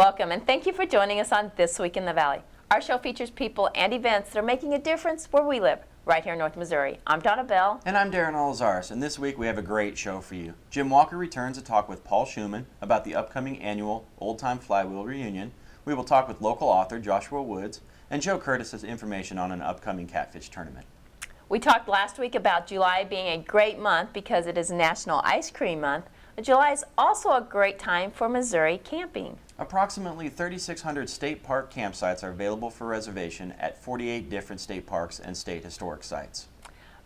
Welcome, and thank you for joining us on This Week in the Valley. Our show features people and events that are making a difference where we live, right here in North Missouri. I'm Donna Bell. And I'm Darren Olazaris, and this week we have a great show for you. Jim Walker returns to talk with Paul Schumann about the upcoming annual Old Time Flywheel Reunion. We will talk with local author Joshua Woods, and Joe Curtis has information on an upcoming catfish tournament. We talked last week about July being a great month because it is National Ice Cream Month. But July is also a great time for Missouri camping. Approximately 3,600 state park campsites are available for reservation at 48 different state parks and state historic sites.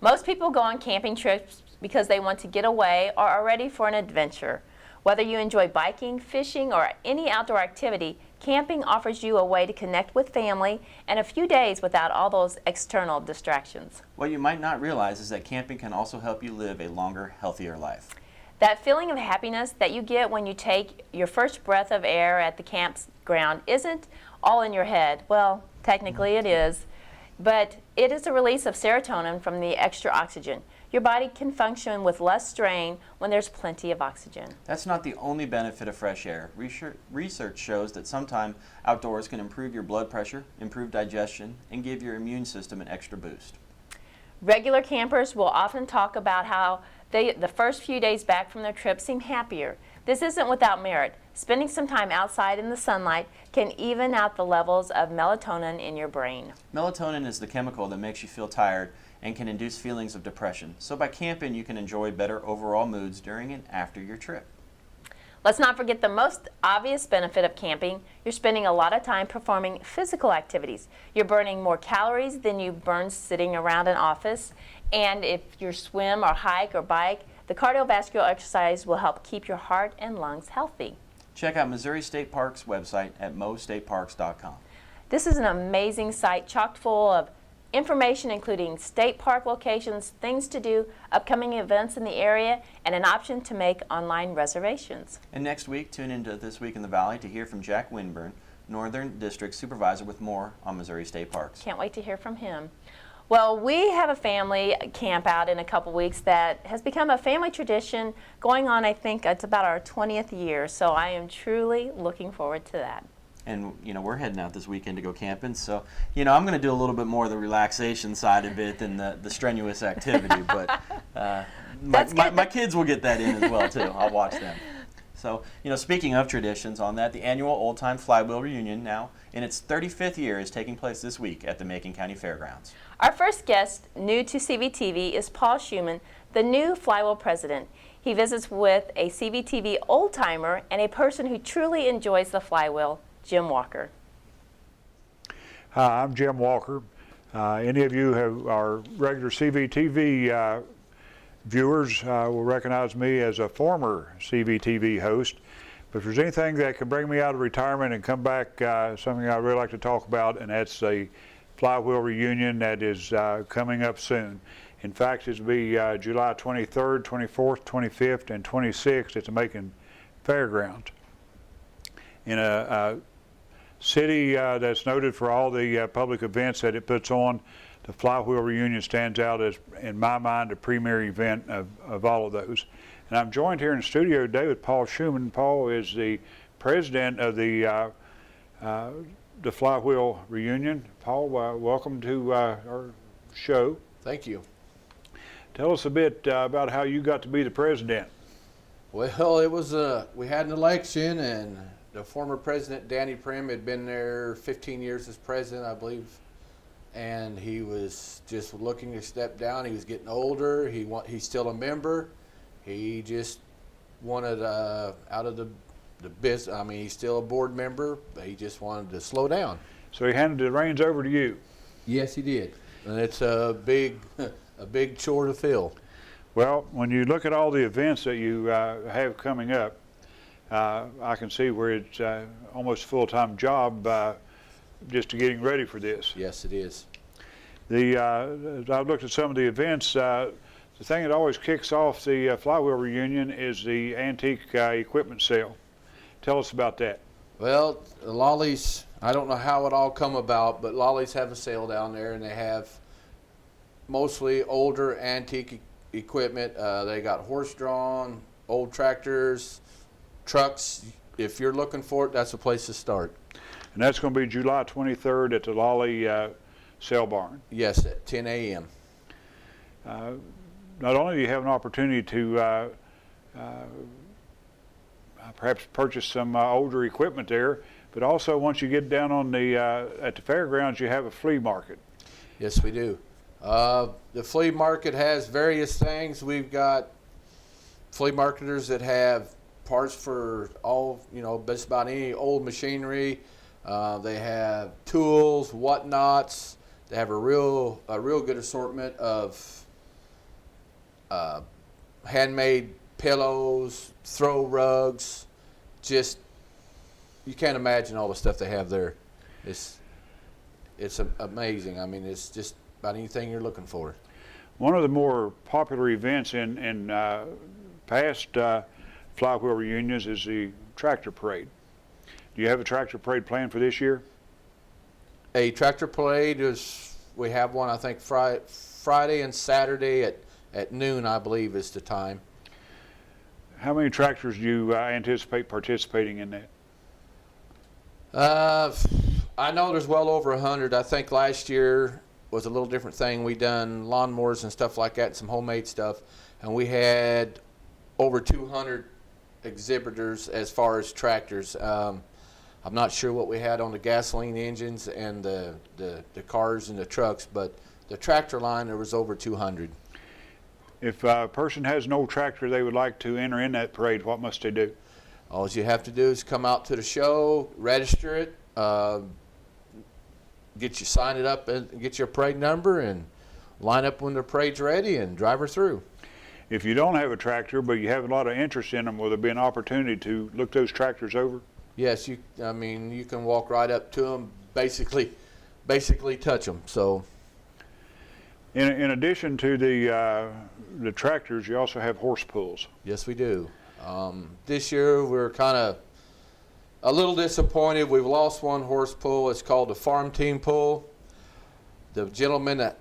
Most people go on camping trips because they want to get away or are ready for an adventure. Whether you enjoy biking, fishing, or any outdoor activity, camping offers you a way to connect with family and a few days without all those external distractions. What you might not realize is that camping can also help you live a longer, healthier life. That feeling of happiness that you get when you take your first breath of air at the campground isn't all in your head. Well, technically it is, but it is a release of serotonin from the extra oxygen. Your body can function with less strain when there's plenty of oxygen. That's not the only benefit of fresh air. Research shows that sometime outdoors can improve your blood pressure, improve digestion, and give your immune system an extra boost. Regular campers will often talk about how the first few days back from their trip seem happier. This isn't without merit. Spending some time outside in the sunlight can even out the levels of melatonin in your brain. Melatonin is the chemical that makes you feel tired and can induce feelings of depression. So by camping, you can enjoy better overall moods during and after your trip. Let's not forget the most obvious benefit of camping. You're spending a lot of time performing physical activities. You're burning more calories than you burn sitting around an office. And if you swim or hike or bike, the cardiovascular exercise will help keep your heart and lungs healthy. Check out Missouri State Park's website at mostateparks.com. This is an amazing site chock full of information including state park locations, things to do, upcoming events in the area, and an option to make online reservations. And next week, tune into This Week in the Valley to hear from Jack Winburn, Northern District Supervisor, with more on Missouri State Parks. Can't wait to hear from him. Well, we have a family camp out in a couple weeks that has become a family tradition going on, I think it's about our 20th year, so I am truly looking forward to that. And, we're heading out this weekend to go camping, so, I'm going to do a little bit more of the relaxation side of it than the strenuous activity, but my kids will get that in as well, too. I'll watch them. So, speaking of traditions on that, the annual Old Time Flywheel Reunion, now in its 35th year, is taking place this week at the Macon County Fairgrounds. Our first guest, new to CVTV, is Paul Schumann, the new Flywheel president. He visits with a CVTV old-timer and a person who truly enjoys the flywheel, Jim Walker. Hi, I'm Jim Walker. Any of you who are regular CVTV viewers will recognize me as a former CVTV host. But if there's anything that can bring me out of retirement and come back, something I'd really like to talk about, and that's a Flywheel Reunion that is coming up soon. In fact, it'll be July 23rd, 24th, 25th, and 26th at the Macon Fairgrounds. In a city that's noted for all the public events that it puts on, the Flywheel Reunion stands out as, in my mind, a premier event of all of those. And I'm joined here in the studio today with Paul Schumann. Paul is the president of the Flywheel Reunion. Paul, welcome to our show. Thank you. Tell us a bit about how you got to be the president. Well, it was we had an election, and the former president, Danny Prim, had been there 15 years as president, I believe, and he was just looking to step down. He was getting older. He's still a member. He just wanted out of the business. I mean, he's still a board member, but he just wanted to slow down. So he handed the reins over to you. Yes, he did, and it's a big chore to fill. Well, when you look at all the events that you have coming up, I can see where it's almost a full-time job just to getting ready for this. Yes, it is. I've looked at some of the events. The thing that always kicks off the Flywheel Reunion is the antique equipment sale. Tell us about that. Well, Lolly's, I don't know how it all come about, but Lolly's have a sale down there, and they have mostly older antique equipment. They got horse-drawn, old tractors, trucks, if you're looking for it, that's a place to start. And that's going to be July 23rd at the Lolly Sale Barn. Yes, at 10 a.m. Not only do you have an opportunity to perhaps purchase some older equipment there, but also once you get down on the at the fairgrounds, you have a flea market. Yes, we do. The flea market has various things. We've got flea marketers that have parts for all, just about any old machinery. They have tools, whatnots. They have a real good assortment of handmade pillows, throw rugs. Just, you can't imagine all the stuff they have there. It's amazing. I mean, it's just about anything you're looking for. One of the more popular events in past flywheel reunions is the tractor parade. Do you have a tractor parade planned for this year? A tractor parade we have one, I think, Friday and Saturday at noon, I believe, is the time. How many tractors do you anticipate participating in that? I know there's well over 100. I think last year was a little different thing. We done lawnmowers and stuff like that, and some homemade stuff, and we had over 200 exhibitors as far as tractors. I'm not sure what we had on the gasoline engines and the cars and the trucks, but the tractor line, there was over 200. If a person has an old tractor they would like to enter in that parade, what must they do? All you have to do is come out to the show, register it, sign it up, and get your parade number, and line up when the parade's ready and drive her through. If you don't have a tractor but you have a lot of interest in them, will there be an opportunity to look those tractors over? Yes, you can walk right up to them, basically touch them. So, in addition to the tractors, you also have horse pulls. yes, we do. This year we're kind of a little disappointed. We've lost one horse pull. It's called the Farm Team Pull. The gentlemen that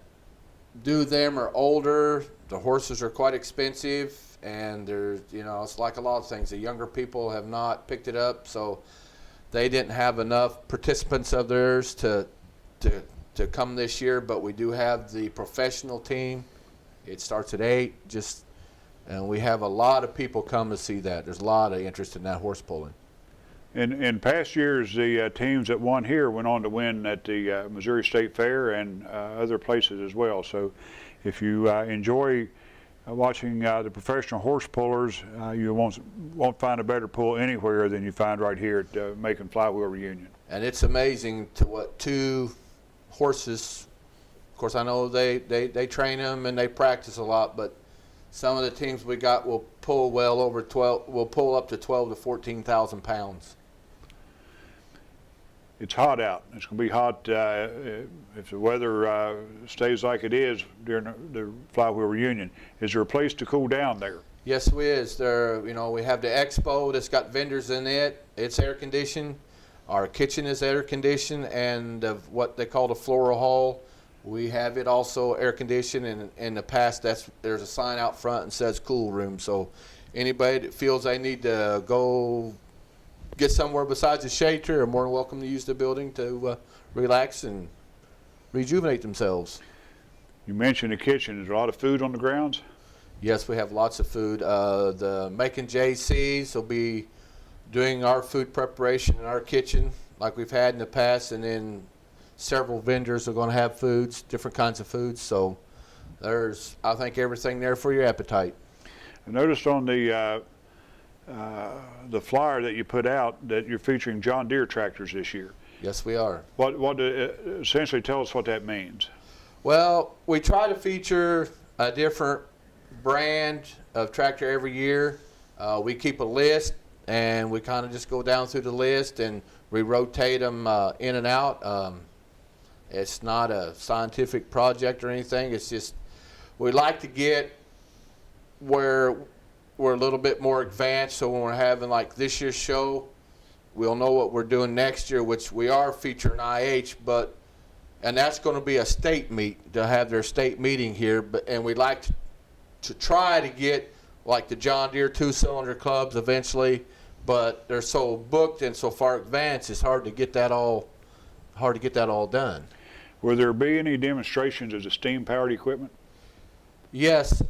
do them are older. The horses are quite expensive, and it's like a lot of things. The younger people have not picked it up, so they didn't have enough participants of theirs to come this year. But we do have the professional team. It starts at 8. And we have a lot of people come to see that. There's a lot of interest in that horse pulling. In past years, the teams that won here went on to win at the Missouri State Fair and other places as well. So if you enjoy watching the professional horse pullers, you won't find a better pull anywhere than you find right here at Macon Flywheel Reunion. And it's amazing to what 2 horses, of course I know they train them and they practice a lot, but some of the teams we got will pull up to 12 to 14,000 pounds. It's hot out. It's going to be hot if the weather stays like it is during the Flywheel Reunion. Is there a place to cool down there? Yes, we is. There, we have the expo that's got vendors in it. It's air conditioned. Our kitchen is air conditioned, and what they call the floral hall, we have it also air conditioned. And in the past, there's a sign out front that says cool room. So anybody that feels they need to go get somewhere besides the shade tree are more than welcome to use the building to relax and rejuvenate themselves. You mentioned the kitchen. Is there a lot of food on the grounds? Yes, we have lots of food. The Macon JCs will be doing our food preparation in our kitchen like we've had in the past, and then several vendors are going to have foods, different kinds of foods. So there's, I think, everything there for your appetite. I noticed on the flyer that you put out that you're featuring John Deere tractors this year. Yes, we are. What essentially tell us what that means? Well, we try to feature a different brand of tractor every year. We keep a list, and we kind of just go down through the list, and we rotate them in and out. It's not a scientific project or anything. It's just we like to get where we're a little bit more advanced, so when we're having like this year's show, we'll know what we're doing next year, which we are featuring IH, and that's going to be a state meet. They'll have their state meeting here, and we'd like to try to get like the John Deere 2-cylinder clubs eventually, but they're so booked and so far advanced, it's hard to get that all done. Will there be any demonstrations of the steam-powered equipment? Yes,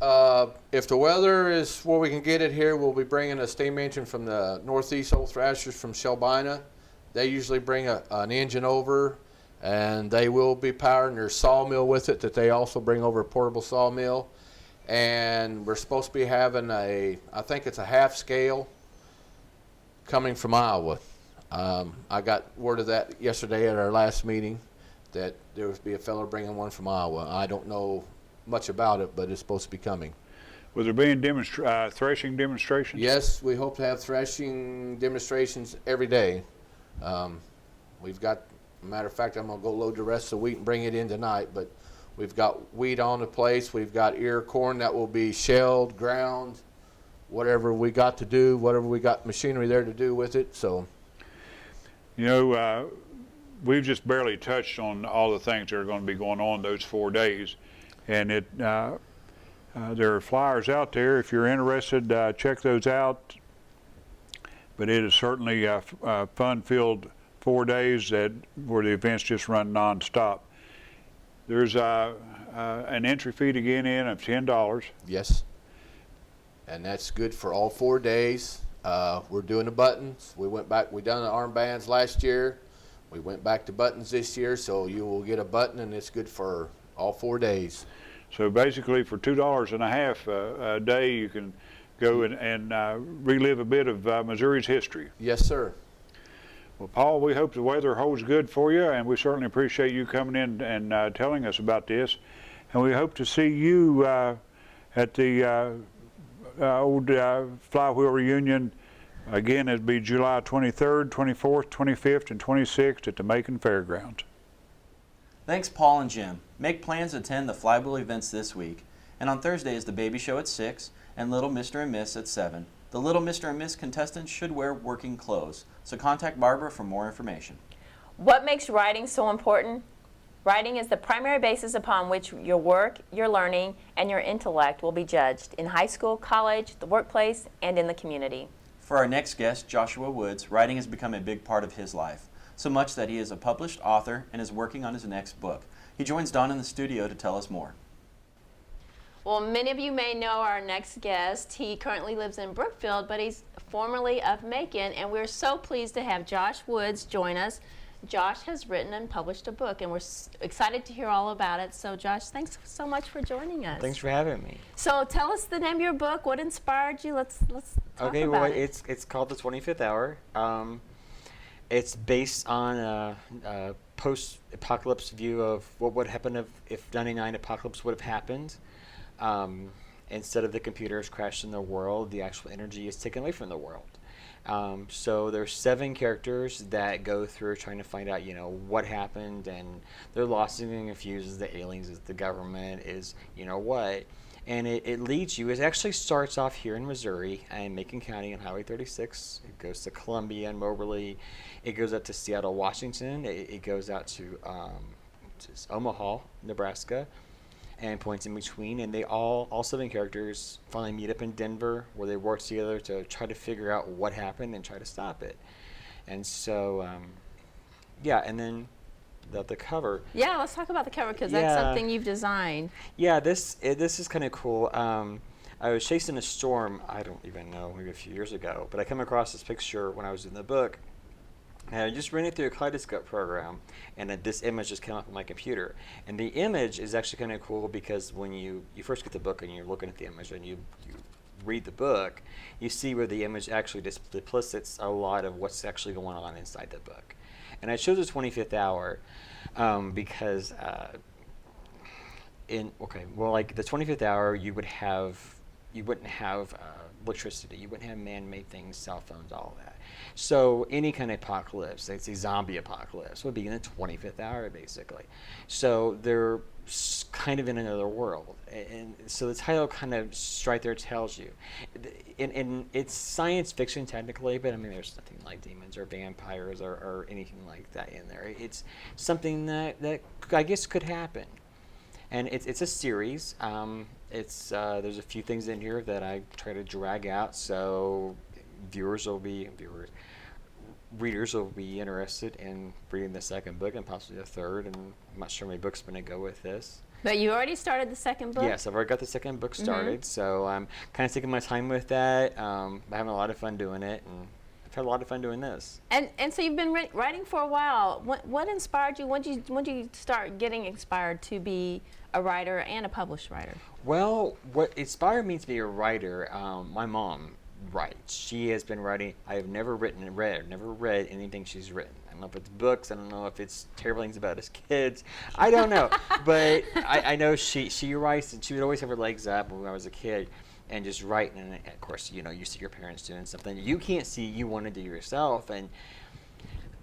if the weather is where we can get it here, we'll be bringing a steam engine from the Northeast Old Thrashers from Shelbina. They usually bring an engine over, and they will be powering their sawmill with it that they also bring over, a portable sawmill. And we're supposed to be having I think it's a half scale coming from Iowa. I got word of that yesterday at our last meeting, that there would be a fellow bringing one from Iowa. I don't know much about it, but it's supposed to be coming. Will there be any threshing demonstrations? Yes, we hope to have threshing demonstrations every day. We've got, matter of fact, I'm going to go load the rest of the wheat and bring it in tonight, but we've got wheat on the place. We've got ear corn that will be shelled, ground, whatever we got to do, whatever we got machinery there to do with it. So, You know, we've just barely touched on all the things that are going to be going on those 4 days. And there are flyers out there. If you're interested, check those out. But it is certainly a fun-filled 4 days where the events just run nonstop. There's an entry fee to get in of $10. yes. And that's good for all 4 days. We're doing the buttons. We done the armbands last year. We went back to buttons this year, so you will get a button, and it's good for all 4 days. So basically, for $2.50 a day, you can go and relive a bit of Missouri's history. Yes, sir. Well, Paul, we hope the weather holds good for you, and we certainly appreciate you coming in and telling us about this. And we hope to see you at the old Flywheel reunion. Again, it'll be July 23rd, 24th, 25th, and 26th at the Macon Fairgrounds. Thanks, Paul and Jim. Make plans to attend the Flywheel events this week. And on Thursday is the baby show at 6 and Little Mr. and Miss at 7. The Little Mr. and Miss contestants should wear working clothes, so contact Barbara for more information. What makes writing so important? Writing is the primary basis upon which your work, your learning, and your intellect will be judged in high school, college, the workplace, and in the community. For our next guest, Joshua Woods, writing has become a big part of his life, so much that he is a published author and is working on his next book. He joins Don in the studio to tell us more. Well, many of you may know our next guest. He currently lives in Brookfield, but he's formerly of Macon, and we're so pleased to have Josh Woods join us. Josh has written and published a book, and we're excited to hear all about it. So, Josh, thanks so much for joining us. Thanks for having me. So, tell us the name of your book. What inspired you? Let's talk Okay, about well, it. it's called The 25th Hour. It's based on a post-apocalypse view of what would happen if 99 apocalypse would have happened. Instead of the computers crashing the world, the actual energy is taken away from the world. So there's 7 characters that go through trying to find out, what happened, and they're lost and confused. Is the aliens, is the government, is what, and it leads you. It actually starts off here in Missouri and Macon County on Highway 36. It goes to Columbia and Moberly. It goes up to Seattle, Washington. It goes out to Omaha, Nebraska, and points in between, and they all 7 characters finally meet up in Denver, where they work together to try to figure out what happened and try to stop it. And so, and then the cover. Yeah, let's talk about the cover, because that's something you've designed. Yeah, this is kind of cool. I was chasing a storm, I don't even know, maybe a few years ago, but I came across this picture when I was in the book. And I just ran it through a Kaleidoscope program, and this image just came up on my computer. And the image is actually kind of cool because when you first get the book and you're looking at the image and you read the book, you see where the image actually depicts a lot of what's actually going on inside the book. And I chose the 25th hour because like the 25th hour, you wouldn't have electricity, you wouldn't have man-made things, cell phones, all of that. So any kind of apocalypse, let's say zombie apocalypse, would be in the 25th hour, basically. So they're kind of in another world. And so the title kind of right there tells you. And it's science fiction technically, but I mean, there's nothing like demons or vampires or anything like that in there. It's something that I guess could happen. And it's a series. There's a few things in here that I try to drag out, so readers will be interested in reading the second book and possibly the third, and I'm not sure how many books I'm going to go with this. But you already started the second book? Yes, I've already got the second book started, so I'm kind of taking my time with that. I'm having a lot of fun doing it, and I've had a lot of fun doing this. And so you've been writing for a while. What inspired you? When did you start getting inspired to be a writer and a published writer? Well, what inspired me to be a writer, my mom writes. She has been writing. I have never read anything she's written. I don't know if it's books. I don't know if it's terrible things about us kids. I don't know. But I know she writes, and she would always have her legs up when I was a kid and just writing. And of course, you see your parents doing something you can't see, you want to do yourself. And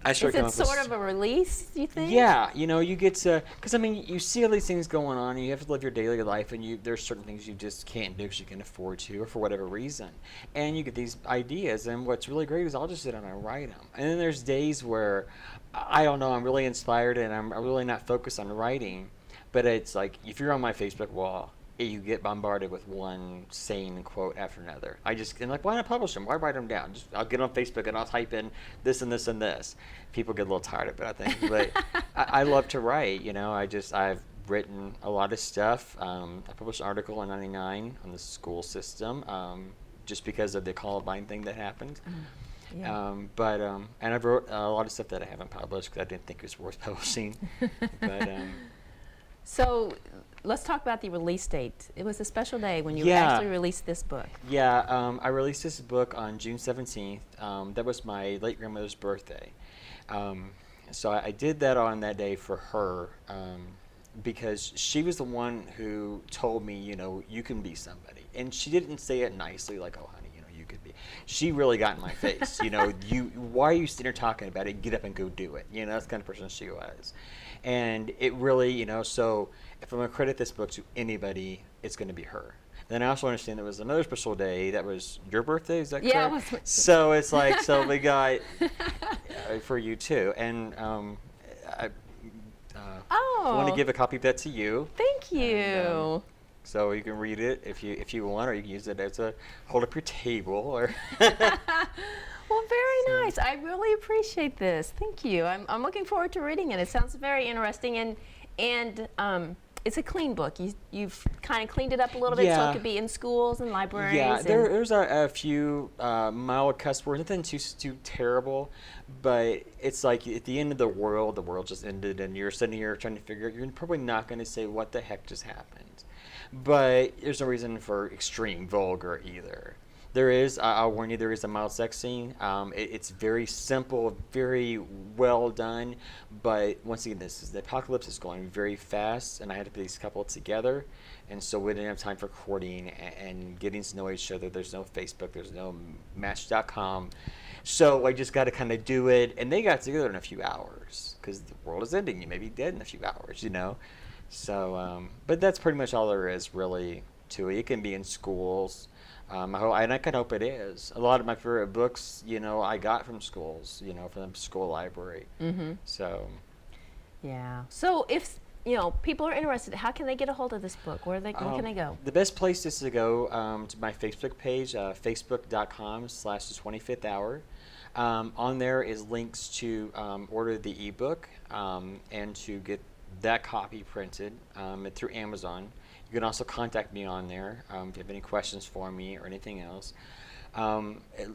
I Is it sort of a release, you think? Yeah, you get to, because you see all these things going on, and you have to live your daily life, and there's certain things you just can't do because you can afford to, or for whatever reason. And you get these ideas, and what's really great is I'll just sit down and write them. And then there's days where, I don't know, I'm really inspired, and I'm really not focused on writing, but it's like, if you're on my Facebook wall, you get bombarded with one sane quote after another. I'm like, why not publish them? Why write them down? I'll get on Facebook and I'll type in this and this and this. People get a little tired of it, I think. But I love to write. I've written a lot of stuff. I published an article in '99 on the school system, just because of the Columbine thing that happened. Yeah. And I've wrote a lot of stuff that I haven't published because I didn't think it was worth publishing. But So let's talk about the release date. It was a special day when you Yeah. actually released this book. Yeah, I released this book on June 17th. That was my late grandmother's birthday. So I did that on that day for her, because she was the one who told me, you can be somebody. And she didn't say it nicely, like, oh, honey, you could be. She really got in my face. Why are you sitting there talking about it? Get up and go do it. That's the kind of person she was. And it really, so if I'm going to credit this book to anybody, it's going to be her. Then I also understand there was another special day that was your birthday, is that Yeah, correct? it was. So it's like, so we got for you too. And I want to give a copy of that to you. Thank you. And, so you can read it if you want, or you can use it as a hold up your table. Or Well, very nice. I really appreciate this. Thank you. I'm looking forward to reading it. It sounds very interesting, and it's a clean book. You've kind of cleaned it up a little bit so Yeah. it could be in schools and libraries. Yeah, and there's a few mild cuss words, nothing too terrible, but it's like at the end of the world just ended, and you're sitting here trying to figure out, you're probably not going to say what the heck just happened. But there's no reason for extreme vulgar either. There is, I'll warn you, there is a mild sex scene. It's very simple, very well done, but once again, the apocalypse is going very fast, and I had to put these couple together, and so we didn't have time for courting and getting to know each other. There's no Facebook, there's no Match.com, so I just got to kind of do it, and they got together in a few hours, because the world is ending. You may be dead in a few hours, So, but that's pretty much all there is really to it. It can be in schools. And I kind of hope it is. A lot of my favorite books, I got from schools, from the school library. Mm-hmm. So. Yeah. So if people are interested, how can they get a hold of this book? Where can they go? The best place is to go to my Facebook page, facebook.com/the25th hour. On there is links to order the ebook and to get that copy printed through Amazon. You can also contact me on there if you have any questions for me or anything else.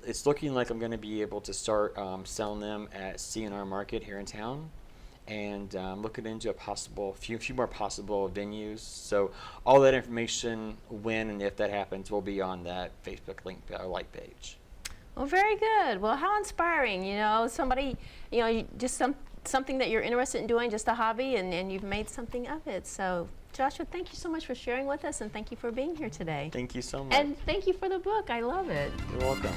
It's looking like I'm going to be able to start selling them at C&R Market here in town, and looking into a few more possible venues. So all that information, when and if that happens, will be on that Facebook link like page. Well, very good. Well, how inspiring. Somebody, just something that you're interested in doing, just a hobby, and you've made something of it. So, Joshua, thank you so much for sharing with us, and thank you for being here today. Thank you so much. And thank you for the book. I love it. You're welcome.